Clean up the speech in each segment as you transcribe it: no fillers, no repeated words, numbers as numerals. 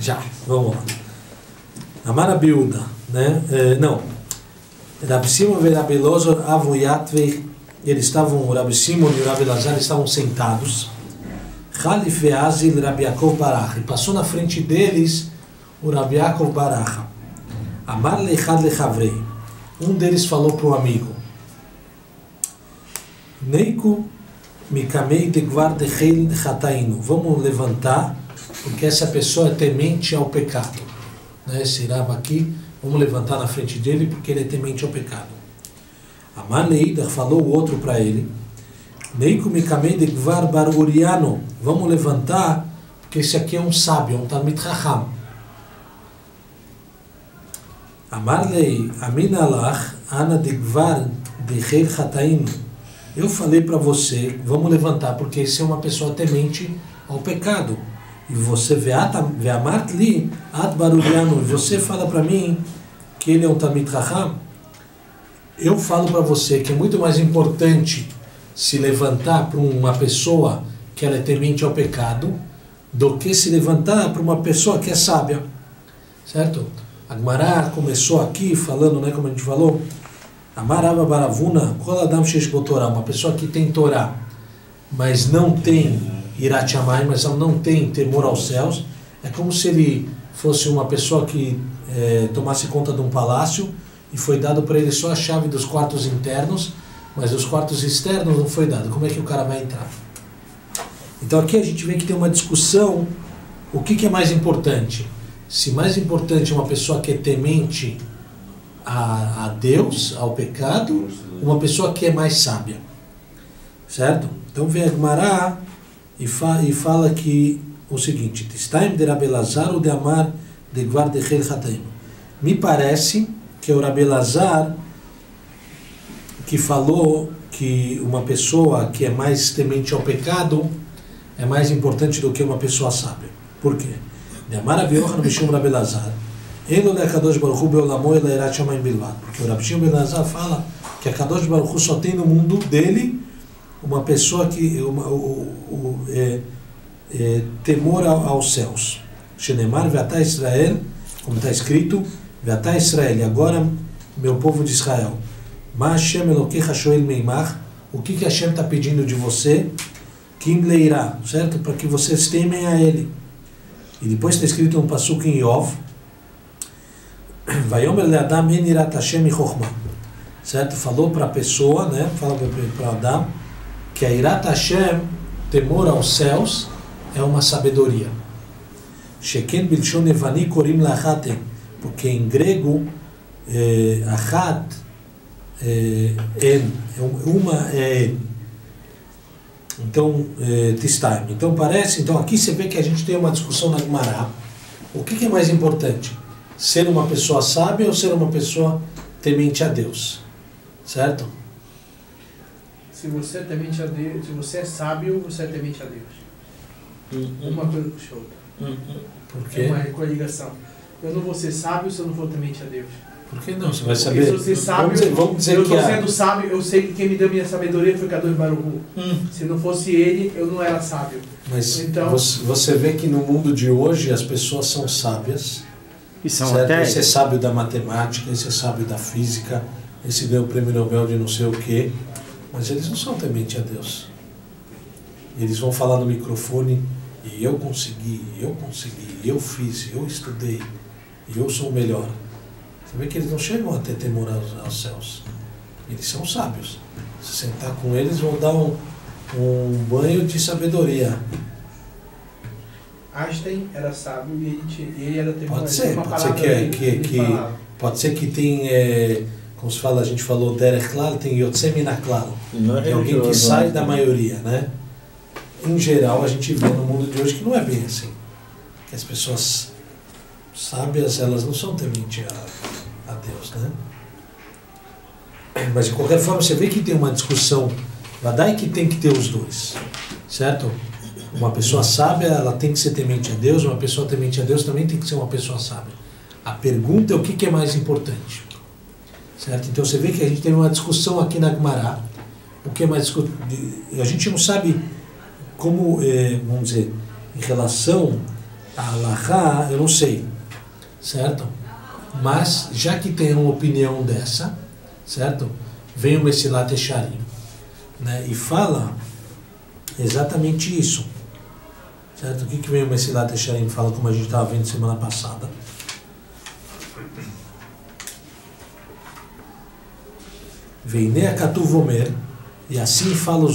Já, vamos lá. Amar Rabi Uda, né? Não. Rabi Simon e Rabi Elazar Avoyatvei, eles estavam, o Rabi Simon e o Rabi Elazar estavam sentados. Chalif ve'azil Rabi Yaakov Baracha, e passou na frente deles o Rabi Yaakov Baracha. Amar lechad lechavrei, um deles falou para o amigo: Neiku mikamei degvar decheil chatainu, vamos levantar, porque essa pessoa é temente ao pecado. Esse Rabi aqui, vamos levantar na frente dele, porque ele é temente ao pecado. Amar leidach, falou o outro para ele: Neiku mikamei degvar bar Uriano, vamos levantar, porque esse aqui é um sábio, um Talmid Chacham. Amarlei aminalach ana degvar decheil chatainu, eu falei para você, vamos levantar, porque esse é uma pessoa temente ao pecado. E você ve'amartli ad bar Uriano, você fala para mim que ele é um Talmid Chacham. Eu falo para você que é muito mais importante se levantar para uma pessoa que ela é temente ao pecado do que se levantar para uma pessoa que é sábia, certo? A Gemara começou aqui falando, né, como a gente falou, Amarava Baravuna, Kol Adam Sheish Bo Torah, uma pessoa que tem Torá, mas não tem Irat Shamayim, mas ela não tem temor aos céus, é como se ele fosse uma pessoa que tomasse conta de um palácio e foi dado para ele só a chave dos quartos internos, mas os quartos externos não foi dado. Como é que o cara vai entrar? Então aqui a gente vê que tem uma discussão, o que é mais importante? Se mais importante é uma pessoa que é temente a Deus, ao pecado, uma pessoa que é mais sábia, certo? Então vem a Gemara e fala que o seguinte: Tistaim de Rabi Elazar ou de Amar de Gvar de Chel Chataim. Me parece que é o Rabi Elazar que falou que uma pessoa que é mais temente ao pecado é mais importante do que uma pessoa sábia. Por quê? De Amar Rabi Yochanan Mishum Rabi Elazar, Elo le Kadosh Baruch Hu be'olamo ela irat shamayim bilvad. Porque o Rabi Shimon ben Elazar fala que a Kadosh Baruch Hu só tem no mundo dele uma pessoa que temor aos céus. Shenemar ve'atah Israel, como está escrito, ve'atah Israel, e agora meu povo de Israel. Ma Hashem Elokecha shoel meimach, o que Hashem está pedindo de você? Kim leirá, certo? Para que vocês temem a ele. E depois está escrito um passuco em Yov, Vayomer le'adam en irat Hashem chokhmah, certo? Falou para a pessoa, né? Fala para Adam que a irat Hashem, temor aos céus, é uma sabedoria. Sheken bilshon evani korim lachatem, porque em grego achat uma é então tistaim. Então parece, então aqui você vê que a gente tem uma discussão na Gemara. O que é mais importante? Ser uma pessoa sábia ou ser uma pessoa temente a Deus? Certo? Se você é temente a Deus, se você é sábio, você é temente a Deus. Uma coisa puxa outra. Por quê? É uma coligação. Eu não vou ser sábio se eu não for temente a Deus. Por que não? Você vai saber. Se você sábio, vamos dizer eu que estou sendo sábio, eu sei que quem me deu minha sabedoria foi Kadosh Baruch Hu. Se não fosse ele, eu não era sábio. Mas então, você vê que no mundo de hoje as pessoas são sábias. E são certo? até... Esse é sábio da matemática, esse é sábio da física, esse ganhou o prêmio Nobel de não sei o quê. Mas eles não são temente a Deus. Eles vão falar no microfone: e eu consegui, eu fiz, eu estudei, e eu sou o melhor. Você vê que eles não chegam a ter temor aos céus. Eles são sábios. Se sentar com eles, vão dar um banho de sabedoria. Einstein era sábio e ele era temente. Pode ser que tem, como se fala, a gente falou Derech Klal, tem Yotzei Min HaKlal, que é alguém que sai da maioria, né? Em geral, a gente vê no mundo de hoje que não é bem assim. Que as pessoas sábias, elas não são temente a Deus, né? Mas de qualquer forma, você vê que tem uma discussão, daí que tem que ter os dois, certo? Uma pessoa sábia, ela tem que ser temente a Deus, uma pessoa temente a Deus também tem que ser uma pessoa sábia. A pergunta é o que é mais importante, certo? Então você vê que a gente teve uma discussão aqui na Gemara, o que é mais a gente não sabe como, vamos dizer, em relação A halachá, eu não sei, certo? Mas, já que tem uma opinião dessa, certo? Vem o Mesilat Yesharim, né? E fala exatamente isso, certo? O que vem o Mesilat Yesharim fala, como a gente estava vendo semana passada? Veinei Katuv Omer, e assim fala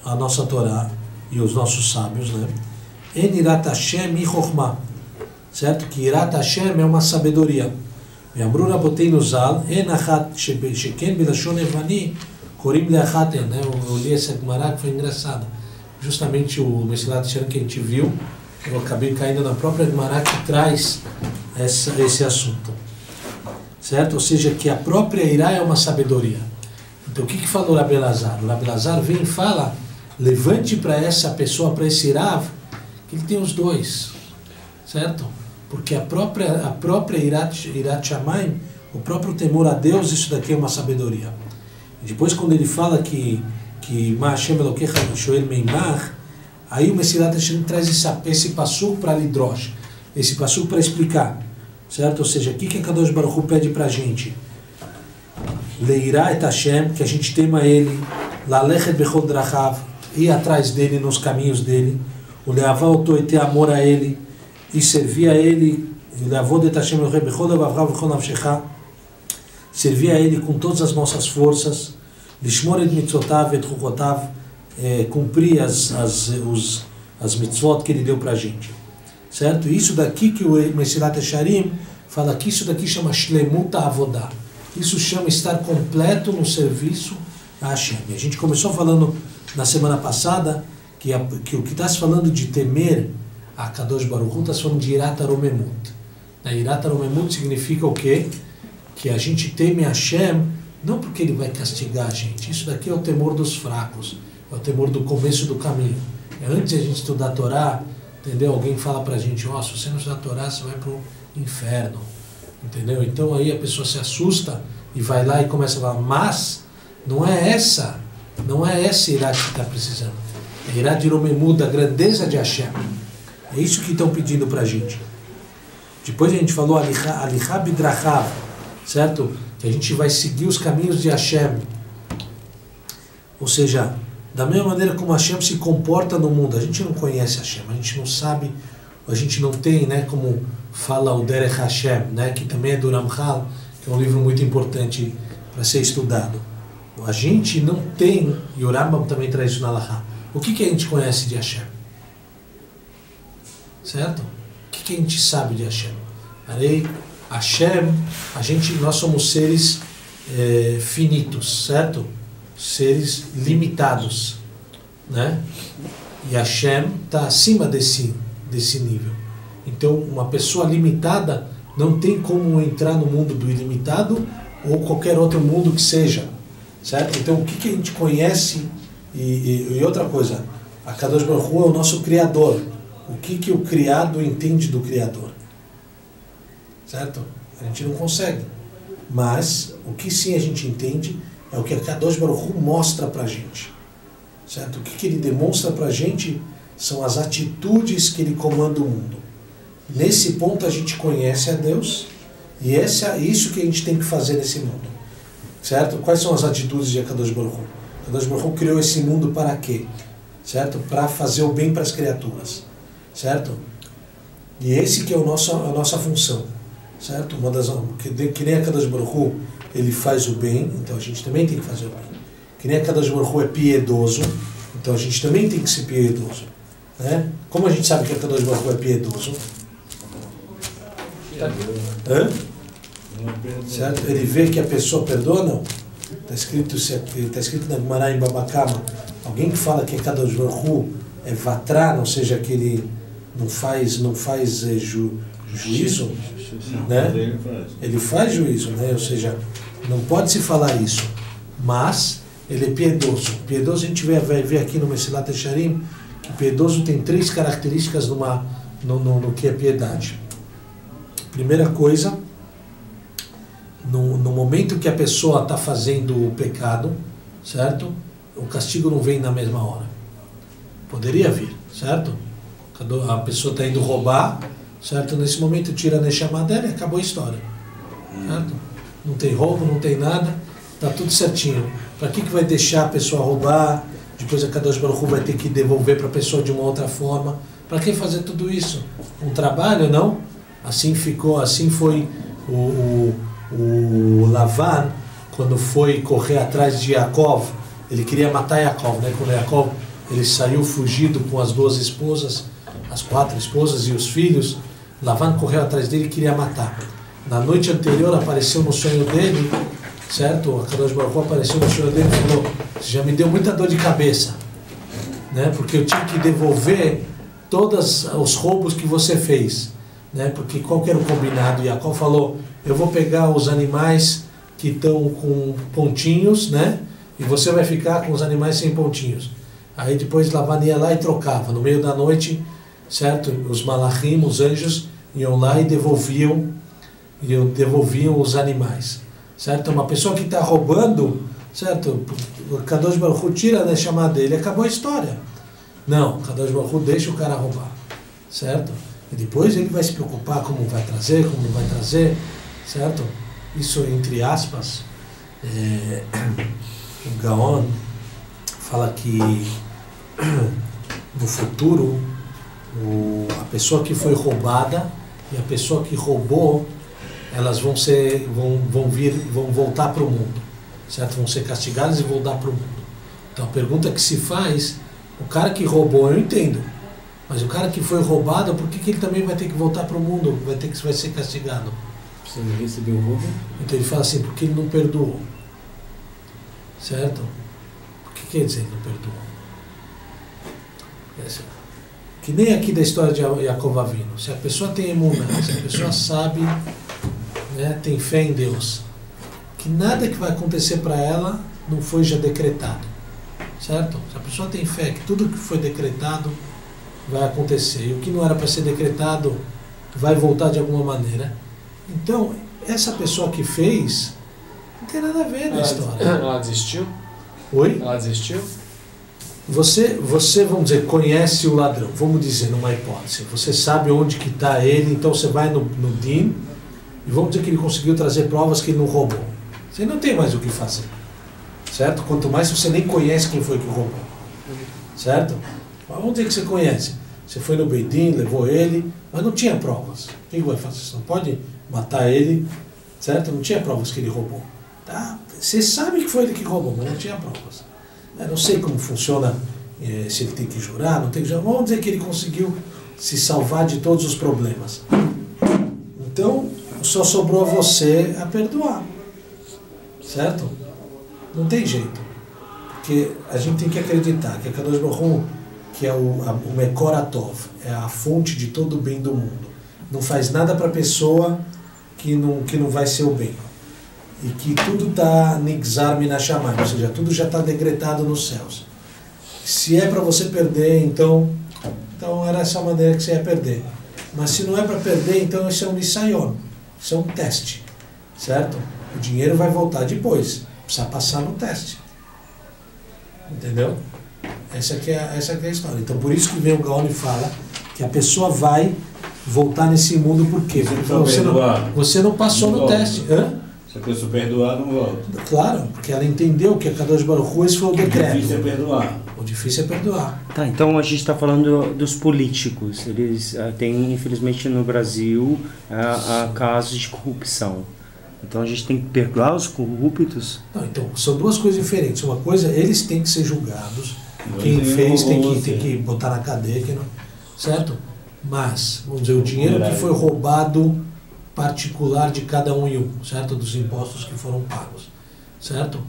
a nossa Torá e os nossos sábios, né? En Irat Hashem e Chokhmah, certo? Que Irat Hashem é uma sabedoria. Ve'amru Raboteinu Zal, en achat sheken bilashon evani, korim leachat, né? Eu li essa Gemara que foi engraçada. Justamente o Mesilat Yesharim que a gente viu, eu acabei caindo na própria Gemara que traz esse assunto, certo? Ou seja, que a própria Irá é uma sabedoria. Então o que falou o Rabi Elazar? O Rabi Elazar vem e fala, levante para essa pessoa, para esse Rav, que ele tem os dois, certo? Porque a própria Irat Shamayim, o próprio temor a Deus, isso daqui é uma sabedoria. E depois quando ele fala que Ma Hashem Elokecha Shoel Meimach, aí o Mesilat Yesharim traz esse passuco para Lidrosh, esse passuco para explicar, certo? Ou seja, o que a Kadosh Baruch Hu pede para a gente? Leirá et Hashem, que a gente tema ele, Lalechet Bechol Drachav, ir atrás dele nos caminhos dele, o Leavá Oto e ter amor a ele, e servir a ele, Leavod et Hashem Bechol Leavavrav Bechol Navshecha, servir a ele com todas as nossas forças, Lishmor et Mitzotav et Chukotav, cumprir as mitzvot que ele deu para a gente, certo? Isso daqui que o Mesilat Yesharim fala que isso daqui chama Shlemut Avodah. Isso chama estar completo no serviço a Hashem. A gente começou falando na semana passada que o que está se falando de temer a Kadosh Baruch Hu está se falando de Irat Aromemut. Irat Aromemut significa o quê? Que a gente teme a Hashem não porque ele vai castigar a gente. Isso daqui é o temor dos fracos, é o temor do começo do caminho. É antes de a gente estudar a Torá, entendeu? Alguém fala pra gente, se você não estudar a Torá, você vai pro inferno. Entendeu? Então aí a pessoa se assusta e vai lá e começa a falar, mas não é essa Irá que está precisando. É Irá de Romemud, a grandeza de Hashem. É isso que estão pedindo para a gente. Depois a gente falou Alichá Bidrachav, certo? Que a gente vai seguir os caminhos de Hashem. Ou seja, da mesma maneira como Hashem se comporta no mundo. A gente não conhece Hashem, a gente não sabe, a gente não tem, né, como fala o Derech Hashem, né, que também é do Ramchal, que é um livro muito importante para ser estudado. A gente não tem, e o Rambam também traz isso na Halachá. O que a gente conhece de Hashem? Certo? O que a gente sabe de Hashem? Hashem, nós somos seres finitos, certo? Seres limitados, né? E Hashem está acima desse nível. Então, uma pessoa limitada não tem como entrar no mundo do ilimitado ou qualquer outro mundo que seja, certo? Então, o que a gente conhece e outra coisa, a Kadosh Baruch Hu é o nosso Criador. O que o criado entende do Criador? Certo? A gente não consegue. Mas, o que sim a gente entende é o que a Kadosh Baruch Hu mostra pra gente. Certo? O que ele demonstra pra gente são as atitudes que ele comanda o mundo. Nesse ponto a gente conhece a Deus e isso que a gente tem que fazer nesse mundo. Certo? Quais são as atitudes de Kadosh Baruch Hu? Kadosh Baruch Hu criou esse mundo para quê? Certo? Para fazer o bem para as criaturas. Certo? E esse que é a nossa função. Certo? Que nem a Kadosh Baruch Hu, ele faz o bem, então a gente também tem que fazer o bem. Que nem a Kadosh Baruch Hu é piedoso, então a gente também tem que ser piedoso. Né? Como a gente sabe que a Kadosh Baruch Hu é piedoso? Certo? Ele vê que a pessoa perdoa, não? Está escrito na Gemara em Babakama, alguém que fala que a Kadosh Baruch Hu é vatran, ou seja, que ele não faz juízo, né? Ele faz juízo, né? Ou seja, não pode se falar isso, mas ele é piedoso. Piedoso a gente vai ver aqui no Mesilat Yesharim, que piedoso tem 3 características no que é piedade. Primeira coisa, no momento que a pessoa está fazendo o pecado, certo? O castigo não vem na mesma hora. Poderia vir, certo? A pessoa está indo roubar, certo? Nesse momento tira a Neshama dela e acabou a história. Certo? Não tem roubo, não tem nada, está tudo certinho. Para que vai deixar a pessoa roubar? Depois a Kadosh Baruch Hu vai ter que devolver para a pessoa de uma outra forma. Para que fazer tudo isso? Um trabalho, não? Assim ficou, assim foi o Lavan, quando foi correr atrás de Yaakov. Ele queria matar Yaakov, né? Quando Yaakov ele saiu fugido com as 2 esposas, as 4 esposas e os filhos, Lavan correu atrás dele e queria matar. Na noite anterior apareceu no sonho dele, certo? A Kadosh Baruch Hu apareceu no sonho dele e falou: já me deu muita dor de cabeça, né? Porque eu tinha que devolver todos os roubos que você fez, né? Porque qual que era o combinado? Yaakov falou: eu vou pegar os animais que estão com pontinhos, né? E você vai ficar com os animais sem pontinhos. Aí depois Lavan ia lá e trocava. No meio da noite, certo? Os malachim, os anjos, iam lá e devolviam os animais. Certo? Uma pessoa que está roubando, certo? O Kadosh Baruch Hu tira a Neshama dele, acabou a história. Não, o Kadosh Baruch Hu deixa o cara roubar. Certo? E depois ele vai se preocupar como vai trazer, como não vai trazer. Certo? Isso entre aspas. O Gaon fala que no futuro a pessoa que foi roubada e a pessoa que roubou, elas vão voltar para o mundo, certo? Vão ser castigadas e voltar para o mundo. Então a pergunta que se faz: o cara que roubou eu entendo, mas o cara que foi roubado, por que ele também vai ter que voltar para o mundo? Vai ser castigado? Você não recebeu o roubo? Então ele fala assim: porque ele não perdoou, certo? O que quer dizer não perdoou? Que nem aqui da história de Yaakov Avinu. Se a pessoa tem emuná, se a pessoa sabe, né, tem fé em Deus, que nada que vai acontecer para ela não foi já decretado, certo? Se a pessoa tem fé que tudo que foi decretado vai acontecer, e o que não era para ser decretado vai voltar de alguma maneira, então essa pessoa que fez não tem nada a ver na história. Ela desistiu? Oi? Ela desistiu? Você, vamos dizer, conhece o ladrão, vamos dizer, numa hipótese, você sabe onde que está ele, então você vai no DIN, e vamos dizer que ele conseguiu trazer provas que ele não roubou. Você não tem mais o que fazer, certo? Quanto mais você nem conhece quem foi que roubou, certo? Mas vamos dizer que você conhece, você foi no Beidin, levou ele, mas não tinha provas. O que vai fazer? Você não pode matar ele, certo? Não tinha provas que ele roubou. Tá? Você sabe que foi ele que roubou, mas não tinha provas. Eu não sei como funciona, se ele tem que jurar, não tem que jurar. Vamos dizer que ele conseguiu se salvar de todos os problemas. Então, só sobrou a você a perdoar. Certo? Não tem jeito. Porque a gente tem que acreditar que a Kadosh Baruch Hu, que é o Mekor Atov, é a fonte de todo o bem do mundo. Não faz nada para a pessoa que não vai ser o bem. E que tudo está nixar minashamayim, ou seja, tudo já está decretado nos céus. Se é para você perder, então era essa maneira que você ia perder. Mas se não é para perder, então isso é um nisayon, isso é um teste, certo? O dinheiro vai voltar depois, precisa passar no teste. Entendeu? Essa que é a história. Então por isso que vem o Gaon e fala que a pessoa vai voltar nesse mundo, por quê? Porque você não passou no teste. Hã? Se a pessoa perdoar, não volta. Claro, porque ela entendeu que a Kadosh Baruch Hu, esse foi o decreto. O difícil é perdoar. O difícil é perdoar. Tá, então a gente está falando dos políticos. Eles têm, infelizmente, no Brasil, casos de corrupção. Então a gente tem que perdoar os corruptos? Não, então, são duas coisas diferentes. Uma coisa, eles têm que ser julgados. Quem fez tem que botar na cadeia, certo? Mas, vamos dizer, o dinheiro que foi roubado particular de cada um e um, certo? Dos impostos que foram pagos, certo?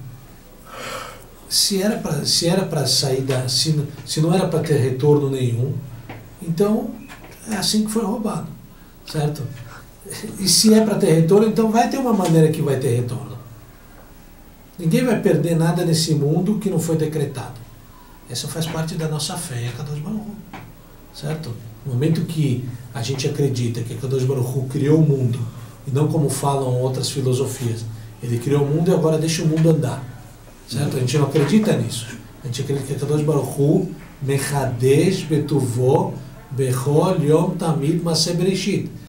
Se era para sair se não era para ter retorno nenhum, então é assim que foi roubado, certo? E se é para ter retorno, então vai ter uma maneira que vai ter retorno. Ninguém vai perder nada nesse mundo que não foi decretado. Essa faz parte da nossa fé, a Kadosh Baruch Hu, certo? No momento que a gente acredita que a Kadosh Baruch Hu criou o mundo, e não como falam outras filosofias, ele criou o mundo e agora deixa o mundo andar, certo? A gente não acredita nisso. A gente acredita que a Kadosh Baruch Hu mechadesh betuvó Bechol Yom Tamid Maseh Bereshit.